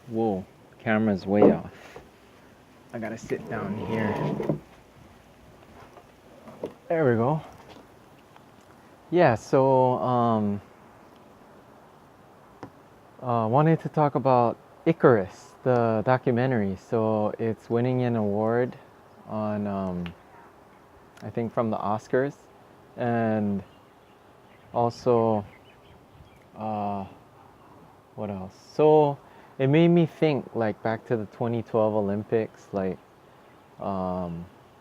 Whoa, camera's way off. I gotta sit down here. There we go. Yeah, so wanted to talk about Icarus, the documentary. So it's winning an award on, I think, from the Oscars, and also, what else? So it made me think, like, back to the 2012 Olympics, like the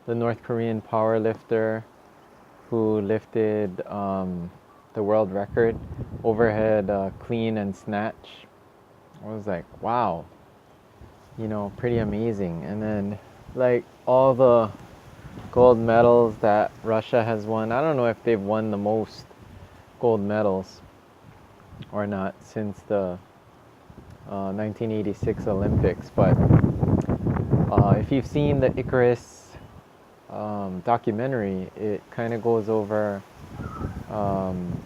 North Korean powerlifter who lifted the world record overhead clean and snatch. I was like, wow, pretty amazing. And then, like, all the gold medals that Russia has won. I don't know if they've won the most gold medals or not since the 1986 Olympics, but if you've seen the Icarus documentary, it kind of goes over um,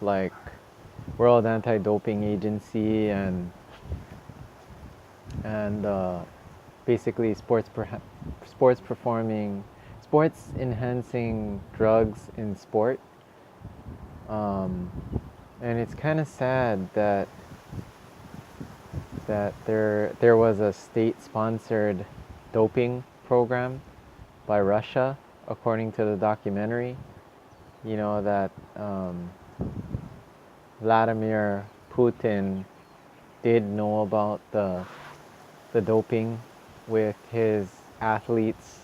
like World Anti-Doping Agency and basically sports enhancing drugs in sport, and it's kind of sad that there was a state-sponsored doping program by Russia, according to the documentary. That Vladimir Putin did know about the doping with his athletes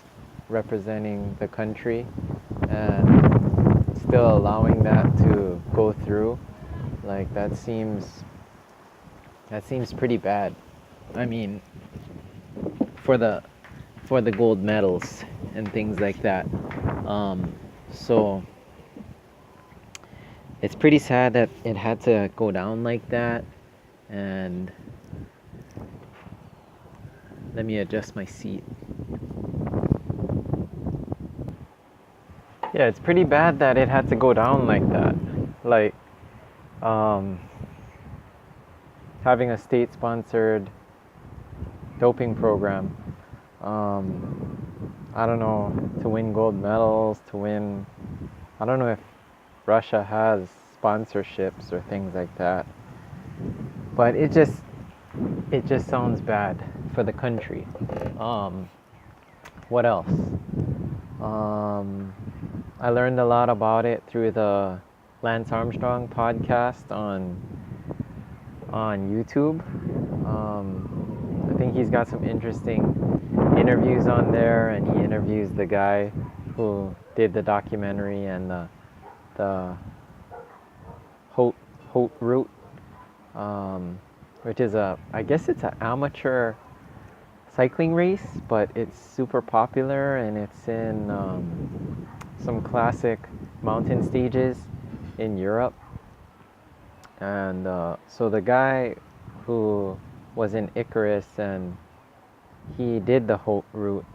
representing the country, and still allowing that to go through. Like, that seems pretty bad. I mean, for the gold medals and things like that. So it's pretty sad that it had to go down like that. And let me adjust my seat. Yeah, it's pretty bad that it had to go down like that. Like, having a state-sponsored doping program, I don't know, to win gold medals, I don't know if Russia has sponsorships or things like that, but it just sounds bad for the country. What else? I learned a lot about it through the Lance Armstrong podcast on YouTube. I think he's got some interesting interviews on there, and he interviews the guy who did the documentary and the Haute Route, which is I guess it's an amateur cycling race, but it's super popular, and it's in some classic mountain stages in Europe. And so the guy who was in Icarus, and he did the Haute Route,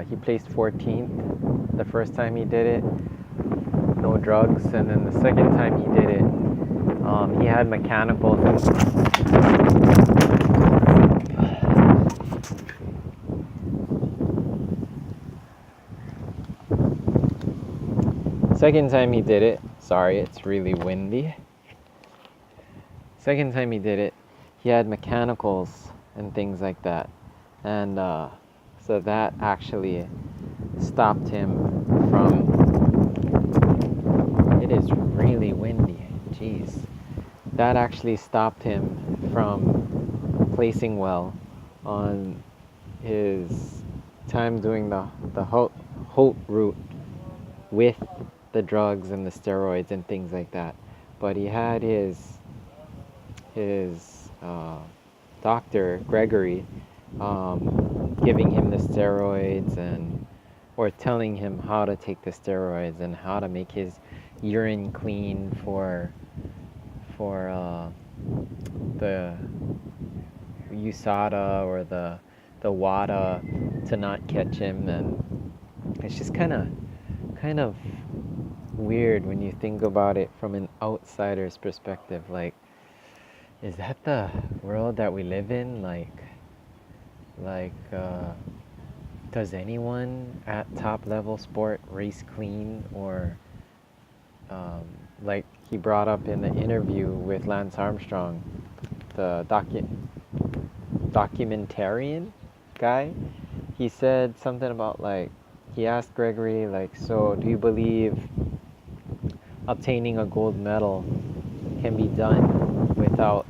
he placed 14th the first time he did it, no drugs. And then the second time he did it, he had mechanicals second time he did it, sorry, it's really windy. Second time he did it, he had mechanicals and things like that, and so that actually stopped him from. It is really windy, jeez. That actually stopped him from placing well on his time doing the Haute Route with the drugs and the steroids and things like that. But he had his doctor Gregory giving him the steroids or telling him how to take the steroids and how to make his urine clean for the USADA or the Wada to not catch him. And it's just kind of weird when you think about it from an outsider's perspective. Like, is that the world that we live in? Like, does anyone at top level sport race clean, or like he brought up in the interview with Lance Armstrong, the documentarian guy? He said something about like he asked Gregory like, so do you believe obtaining a gold medal can be done without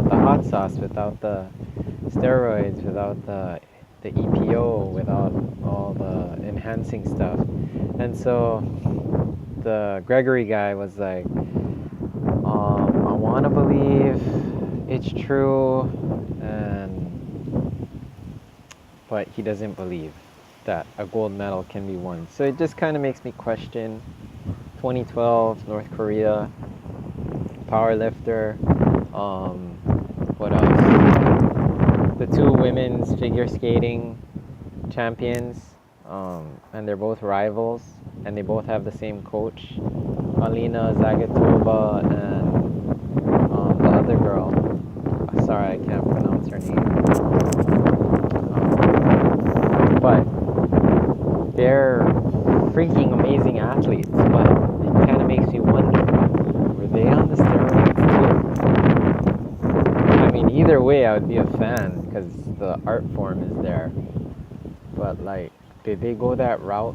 the hot sauce, without the steroids, without the EPO, without all the enhancing stuff? And so the Gregory guy was like, I want to believe it's true, but he doesn't believe that a gold medal can be won. So it just kind of makes me question 2012 North Korea powerlifter. What else? The two women's figure skating champions, and they're both rivals, and they both have the same coach, Alina Zagatova, and the other girl. Sorry, I can't pronounce her name. But they're freaking amazing athletes, but it kind of makes me wonder, were they on the steroids too? I mean, either way, I would be a fan because the art form is there. But like, did they go that route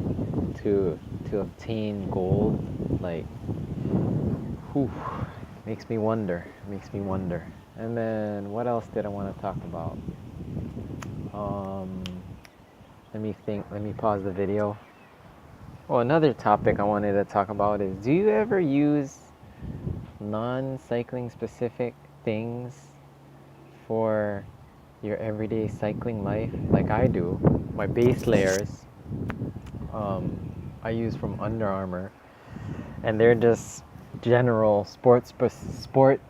to obtain gold? Like, whew, makes me wonder. And then what else did I want to talk about? Let me think. Let me pause the video. Well, another topic I wanted to talk about is, do you ever use non-cycling specific things for your everyday cycling life? Like I do. My base layers, I use from Under Armour, and they're just general sport specific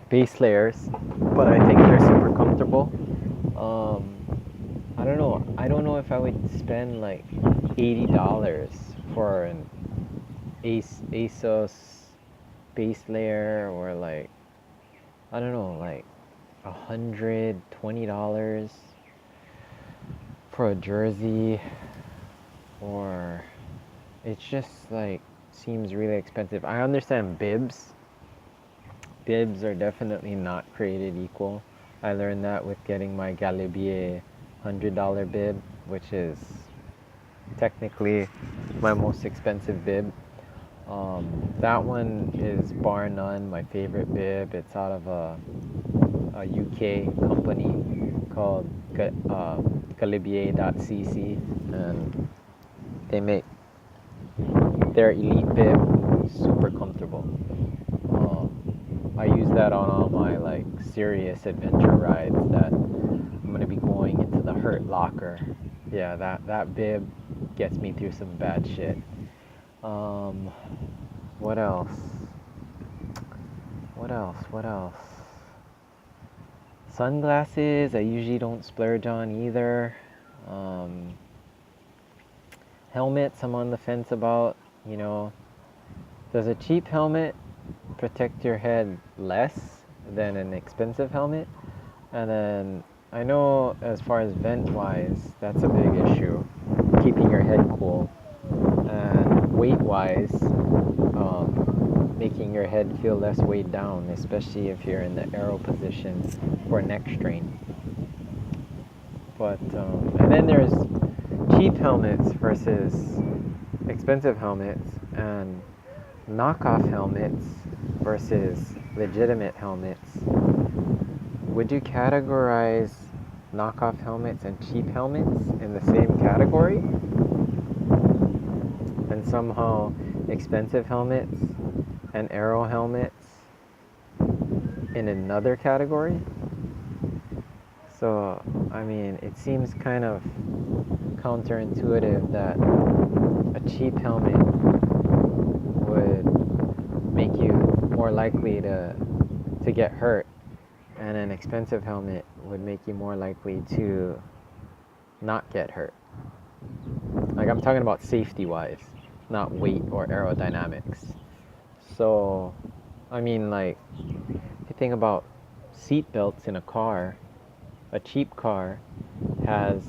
base layers, but I think they're super comfortable. I don't know if I would spend like $80 for an ASOS base layer, or like, I don't know, like $120 for a jersey, or it's just like seems really expensive. I understand bibs are definitely not created equal. I learned that with getting my Galibier $100 bib, which is technically my most expensive bib. That one is bar none my favorite bib. It's out of a UK company called Galibier.cc, and they make their elite bib super comfortable. I use that on all my like serious adventure rides that I'm gonna be going into the Hurt Locker. Yeah, that bib gets me through some bad shit. What else? Sunglasses, I usually don't splurge on either. Helmets, I'm on the fence about. You know, does a cheap helmet protect your head less than an expensive helmet? And then I know as far as vent wise, that's a big issue, keeping your head cool. And weight wise, making your head feel less weighed down, especially if you're in the aero position for neck strain. But and then there's cheap helmets versus expensive helmets, and knockoff helmets versus legitimate helmets. Would you categorize knockoff helmets and cheap helmets in the same category? And somehow expensive helmets and aero helmets in another category? So, I mean, it seems kind of counterintuitive that a cheap helmet would make you more likely to get hurt, and an expensive helmet would make you more likely to not get hurt. Like, I'm talking about safety wise, not weight or aerodynamics. So I mean, like, if you think about seat belts in a car, a cheap car has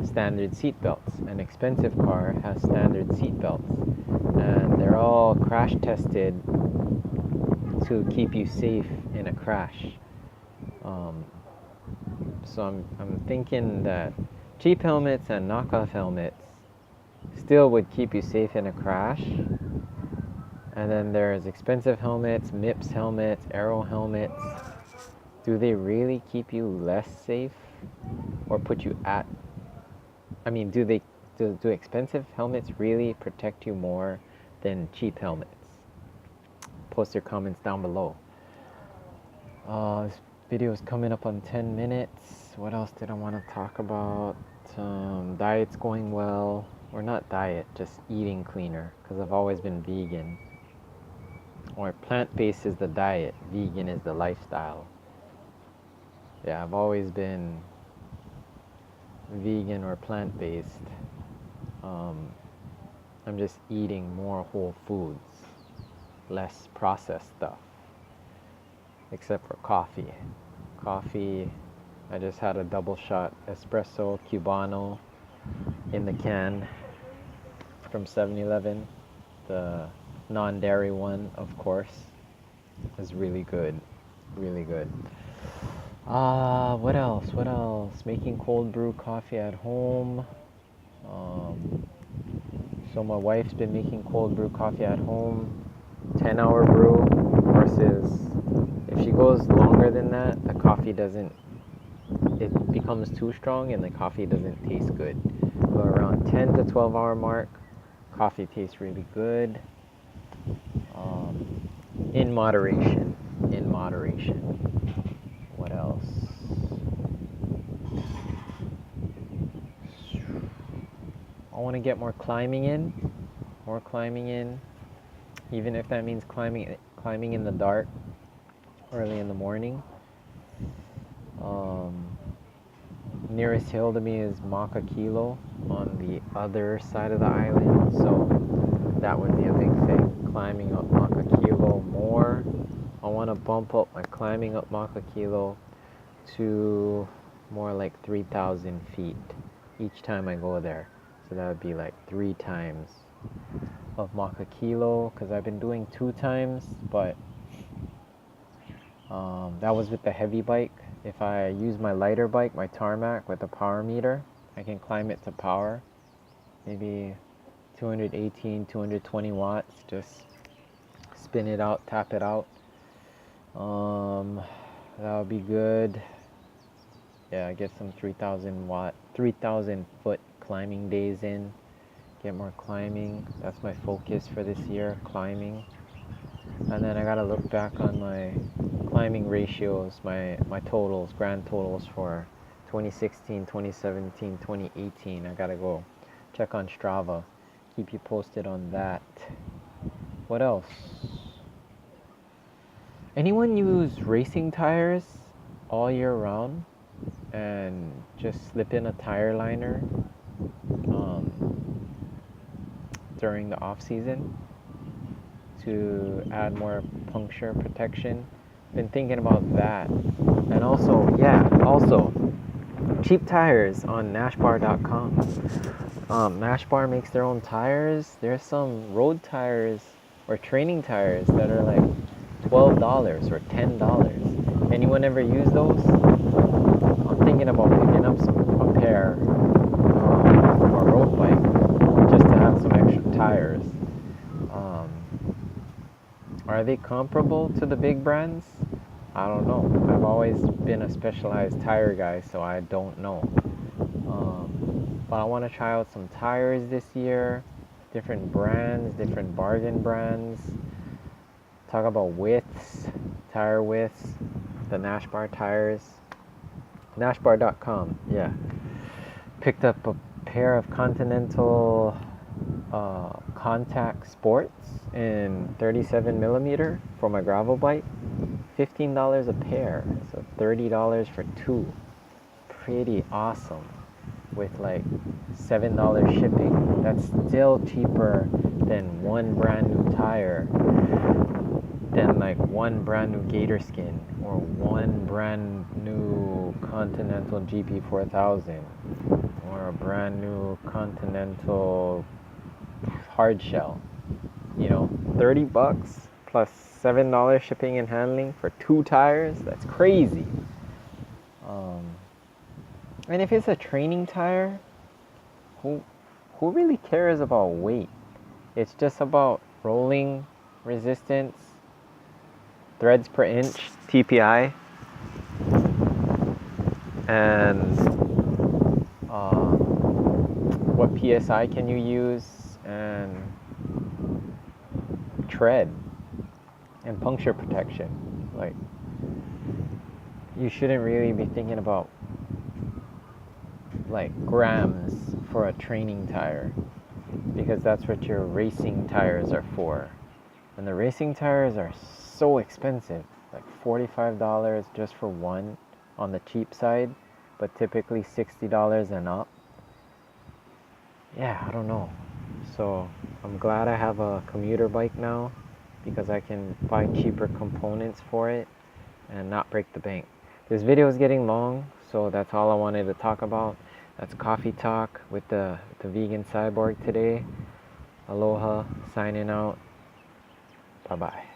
standard seat belts. An expensive car has standard seat belts. And they're all crash tested to keep you safe in a crash. So I'm thinking that cheap helmets and knockoff helmets still would keep you safe in a crash. And then there's expensive helmets, MIPS helmets, Aero helmets. Do they really keep you less safe or put you at? I mean, do expensive helmets really protect you more than cheap helmets? Post your comments down below. This video is coming up on 10 minutes. What else did I want to talk about? Diet's going well. Or not diet, just eating cleaner, because I've always been vegan. Or plant-based is the diet, vegan is the lifestyle. Yeah, I've always been vegan or plant-based. I'm just eating more whole foods, less processed stuff, except for coffee. Coffee, I just had a double shot espresso Cubano in the can from 7-Eleven. The non-dairy one, of course, is really good. Really good. What else? Making cold brew coffee at home. So my wife's been making cold brew coffee at home. 10-hour brew versus if she goes longer than that, the coffee it becomes too strong and the coffee doesn't taste good. But around 10 to 12 hour mark, coffee tastes really good. In moderation. What else? I want to get more climbing in, even if that means climbing in the dark, early in the morning. Nearest hill to me is Maka Kilo on the other side of the island, so that would be a big thing, climbing up Maka Kilo more. I want to bump up my climbing up Maka Kilo to more like 3,000 feet each time I go there. So that would be like 3 times of Maka Kilo, because I've been doing 2 times, but that was with the heavy bike. If I use my lighter bike, my Tarmac with a power meter, I can climb it to power, maybe 218, 220 watts, just spin it out, tap it out. That would be good. Yeah, get some 3,000 foot climbing days in, get more climbing. That's my focus for this year, climbing. And then I gotta look back on my climbing ratios, my totals, grand totals for 2016, 2017, 2018. I gotta go check on Strava, keep you posted on that. What else? Anyone use racing tires all year round and just slip in a tire liner during the off season to add more puncture protection? Been thinking about that. And also cheap tires on nashbar.com. Nashbar makes their own tires. There's some road tires or training tires that are like $12 or $10. Anyone ever use those? I'm thinking about picking up a pair for a road bike just to have some extra tires. Are they comparable to the big brands? I don't know. I've always been a specialized tire guy, so I don't know. But I want to try out some tires this year, different brands, different bargain brands. Talk about widths, tire widths, the Nashbar tires. Nashbar.com, yeah. Picked up a pair of Continental Contact Sports in 37mm for my gravel bike. $15 a pair, so $30 for 2. Pretty awesome. With like $7 shipping. That's still cheaper than one brand new tire. than like one brand new gator skin or one brand new Continental GP4000 or a brand new Continental hard shell. You know, 30 bucks plus $7 shipping and handling for 2 tires. That's crazy. And if it's a training tire, who really cares about weight? It's just about rolling resistance, threads per inch, TPI, and what PSI can you use, and tread, and puncture protection. Like, you shouldn't really be thinking about like grams for a training tire, because that's what your racing tires are for. And the racing tires are so expensive, like $45 just for one on the cheap side, but typically $60 and up. Yeah, I don't know. So I'm glad I have a commuter bike now, because I can buy cheaper components for it and not break the bank. This video is getting long, so that's all I wanted to talk about. That's Coffee Talk with the vegan cyborg today. Aloha, signing out. Bye-bye.